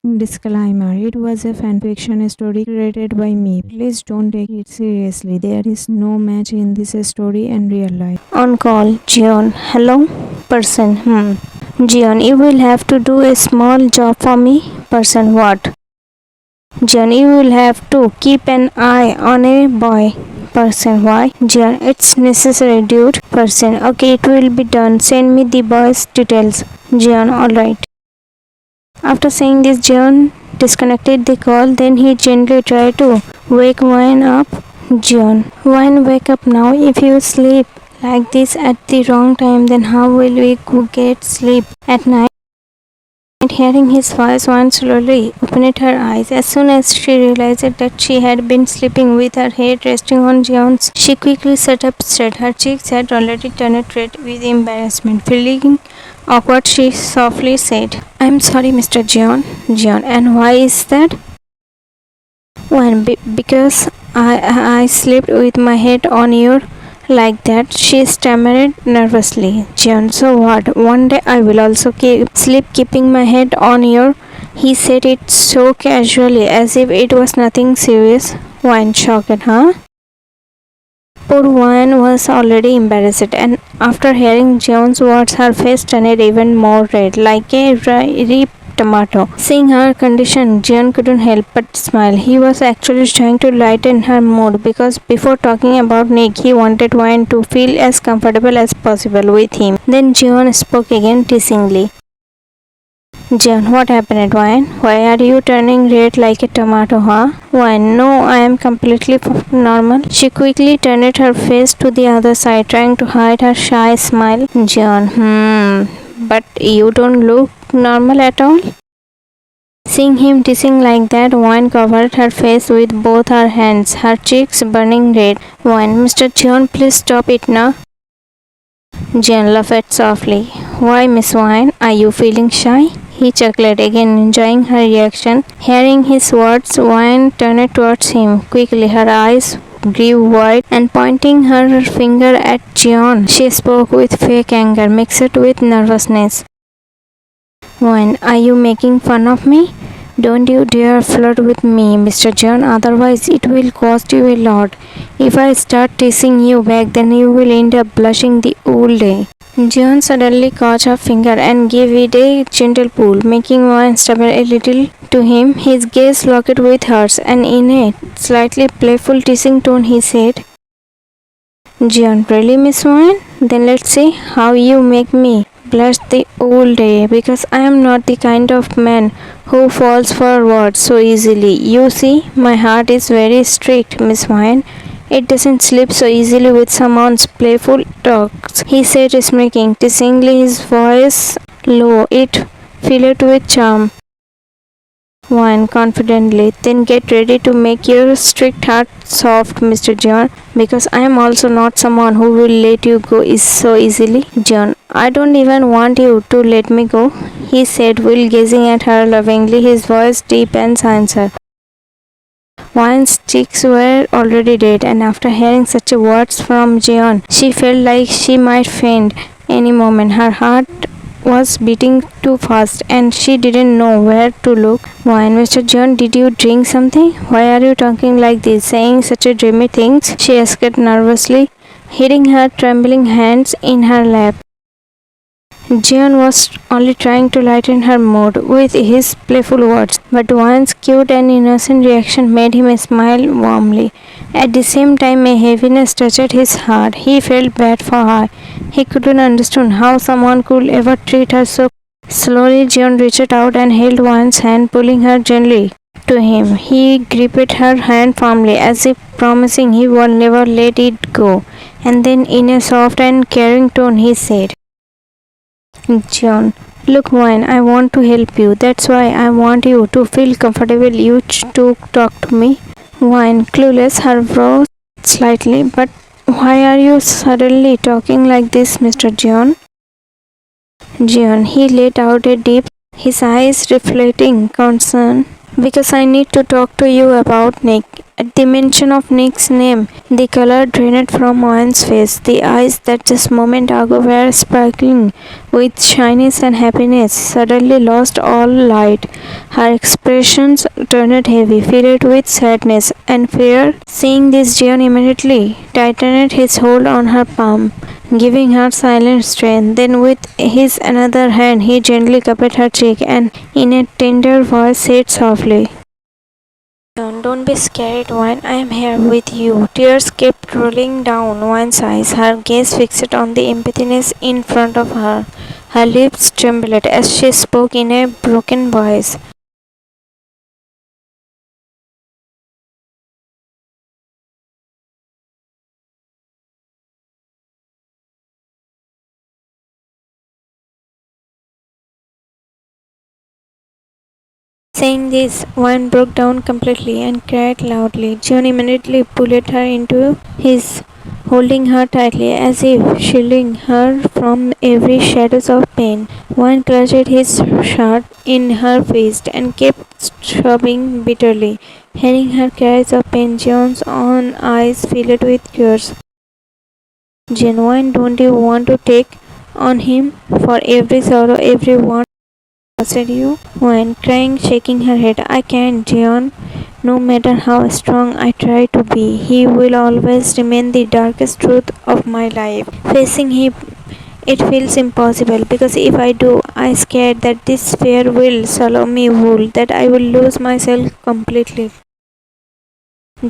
Disclaimer: it was a fanfiction story created by me. Please don't take it seriously. There is no match in this story and real life. On call, Jion. Hello? Person. Jion, you will have to do a small job for me. Person. What? Jion, you will have to keep an eye on a boy. Person. Why? Jion, it's necessary, dude. Person. Okay, it will be done. Send me the boy's details. Jion, alright. After saying this, Jion disconnected the call. Then he gently tried to wake Wayne up. Jion, Wayne, wake up now. If you sleep like this at the wrong time, then how will we get sleep at night? Hearing his voice, Wayne slowly opened her eyes. As soon as she realized that she had been sleeping with her head resting on Jion's, she quickly sat up straight. Her cheeks had already turned red with embarrassment. Feeling awkward, she softly said, I'm sorry, Mr. Jion. Jion, and why is that? Wayne, because I slept with my head on your like that, she stammered nervously. Jion, so what? One day I will also sleep keeping my head on your. He said it so casually as if it was nothing serious. Wayne shocked, huh? Poor Wayne was already embarrassed, and after hearing Jion's words, her face turned even more red, like a ripe tomato. Seeing her condition, Jian couldn't help but smile. He was actually trying to lighten her mood because before talking about Nick, he wanted Wayne to feel as comfortable as possible with him. Then Jian spoke again teasingly. Jian, what happened, Wayne? Why are you turning red like a tomato, huh? Wayne, no, I am completely normal. She quickly turned her face to the other side, trying to hide her shy smile. Jian, but you don't look normal at all. Seeing him teasing like that, Wayne covered her face with both her hands, her cheeks burning red. Wayne, Mr. John, please stop it now. Jen laughed softly. Why, Miss Wayne, are you feeling shy? He chuckled again, enjoying her reaction. Hearing his words, Wayne turned towards him. Quickly, her eyes grew wide, and pointing her finger at Jion, she spoke with fake anger mixed with nervousness. Wayne, are you making fun of me? Don't you dare flirt with me, Mr. John, otherwise it will cost you a lot. If I start teasing you back, then you will end up blushing the whole day. John suddenly caught her finger and gave it a gentle pull, making Wayne stumble a little to him. His gaze locked with hers, and in a slightly playful teasing tone he said, John, really, Miss Wayne? Then let's see how you make me blush the whole day, because I am not the kind of man who falls for words so easily. You see, my heart is very strict, Miss Wayne. It doesn't slip so easily with someone's playful talks, he said, smirking, teasingly, his voice low, it filled with charm. Wayne confidently, then get ready to make your strict heart soft, Mr. John, because I am also not someone who will let you go so easily. John, I don't even want you to let me go, he said while gazing at her lovingly, his voice deep and sincere. Wayne's cheeks were already red, and after hearing such words from Jeon, she felt like she might faint any moment. Her heart was beating too fast, and she didn't know where to look. Wayne, Mr. John, did you drink something? Why are you talking like this, saying such a dreamy things? She asked nervously, hitting her trembling hands in her lap. Jeon was only trying to lighten her mood with his playful words, but Wayne's cute and innocent reaction made him smile warmly. At the same time, a heaviness touched his heart. He felt bad for her. He couldn't understand how someone could ever treat her so. Slowly, Jeon reached out and held Wayne's hand, pulling her gently to him. He gripped her hand firmly, as if promising he would never let it go. And then, in a soft and caring tone, he said, John, look, Wayne, I want to help you. That's why I want you to feel comfortable. You to talk to me. Wayne, clueless, her brows slightly, but why are you suddenly talking like this, Mr. John? John, he let out a deep, his eyes reflecting concern. Because I need to talk to you about Nick. At the mention of Nick's name, the color drained from Owen's face. The eyes that just moment ago were sparkling with shyness and happiness suddenly lost all light. Her expressions turned heavy, filled with sadness and fear. Seeing this, Jian immediately tightened his hold on her palm, giving her silent strength. Then, with his another hand, he gently cupped her cheek and, in a tender voice, said softly, "Don't be scared, Wine. I am here with you." Tears kept rolling down Wine's eyes, her gaze fixed on the emptiness in front of her. Her lips trembled as she spoke in a broken voice. Saying this, Wine broke down completely and cried loudly. John immediately pulled her into his, holding her tightly as if shielding her from every shadow of pain. Wine clutched his shirt in her fist and kept sobbing bitterly. Hearing her cries of pain, John's own eyes filled with tears. "Genuine, don't you want to take on him for every sorrow, every want?" said you, when crying, shaking her head. "I can't, John. No matter how strong I try to be, he will always remain the darkest truth of my life. Facing him, it feels impossible because if I do, I'm scared that this fear will swallow me whole, that I will lose myself completely."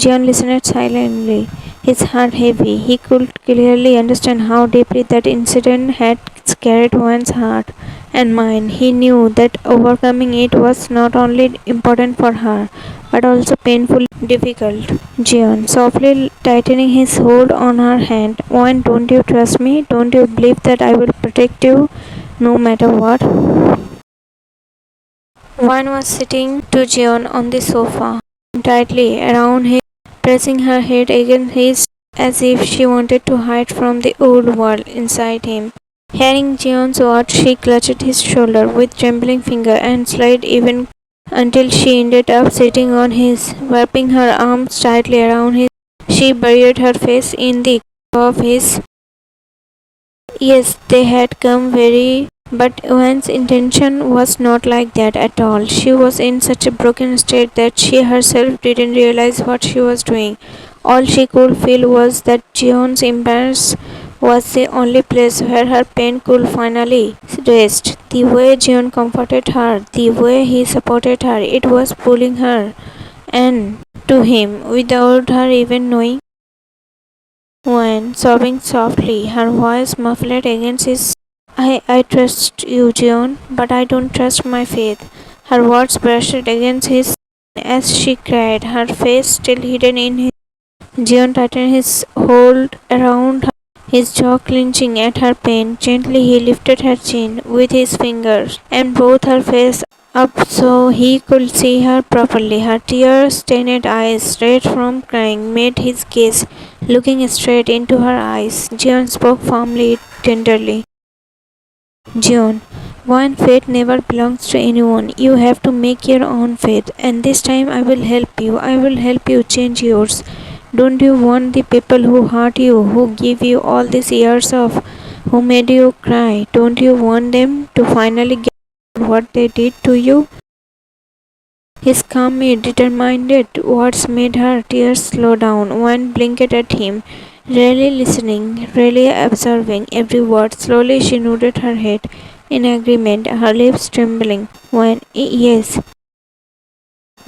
John listened silently, his heart heavy. He could clearly understand how deeply that incident had scarred one's heart and mind. He knew that overcoming it was not only important for her, but also painfully difficult. John, softly tightening his hold on her hand, "One, don't you trust me? Don't you believe that I will protect you no matter what?" One was sitting to John on the sofa, tightly around him, pressing her head against his as if she wanted to hide from the old world inside him. Hearing Jeon's words, she clutched his shoulder with trembling finger and slid even until she ended up sitting on his, wrapping her arms tightly around his. She buried her face in the of his. Yes, they had come very, but Wan's intention was not like that at all. She was in such a broken state that she herself didn't realize what she was doing. All she could feel was that Jeon's embrace was the only place where her pain could finally rest. The way Jeon comforted her, the way he supported her, it was pulling her and to him without her even knowing. When, sobbing softly, her voice muffled against his, I trust you, Jeon, but I don't trust my faith." Her words brushed against his as she cried, her face still hidden in his. Jeon tightened his hold around her, his jaw clenching at her pain. Gently he lifted her chin with his fingers and brought her face up so he could see her properly. Her tear-stained eyes, red from crying, made his gaze. Looking straight into her eyes, Jeon spoke firmly, tenderly. "Jeon, one fate never belongs to anyone. You have to make your own fate, and this time I will help you. I will help you change yours. Don't you want the people who hurt you, who give you all these years of, who made you cry, don't you want them to finally get what they did to you?" His calm, determined words made her tears slow down. One blinked at him, really listening, really observing every word. Slowly she nodded her head in agreement, her lips trembling. When, "Yes,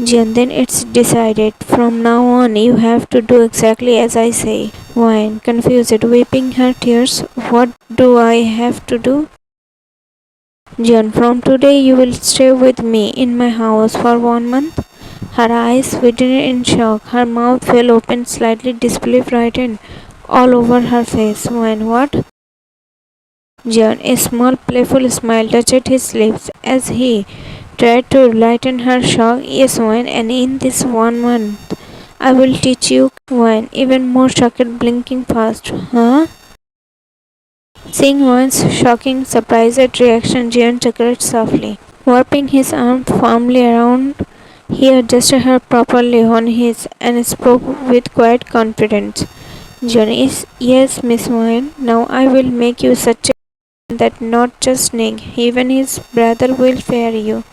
Jen, then it's decided. From now on, you have to do exactly as I say." Wine, confused, wiping her tears. "What do I have to do?" "Jen, from today you will stay with me in my house for 1 month." Her eyes widened in shock. Her mouth fell open slightly, disbelief brightened all over her face. When what? John, a small playful smile touched his lips as he tried to lighten her shock. "Yes, wine, and in this 1 month, I will teach you wine." Even more shocked, blinking fast. "Huh?" Seeing Wine's shocking, surprised reaction, John chuckled softly, wrapping his arm firmly around He adjusted her properly on his and spoke with quiet confidence. Johnny is yes, Miss Mohan. Now I will make you such a that not just Nick, even his brother will fear you.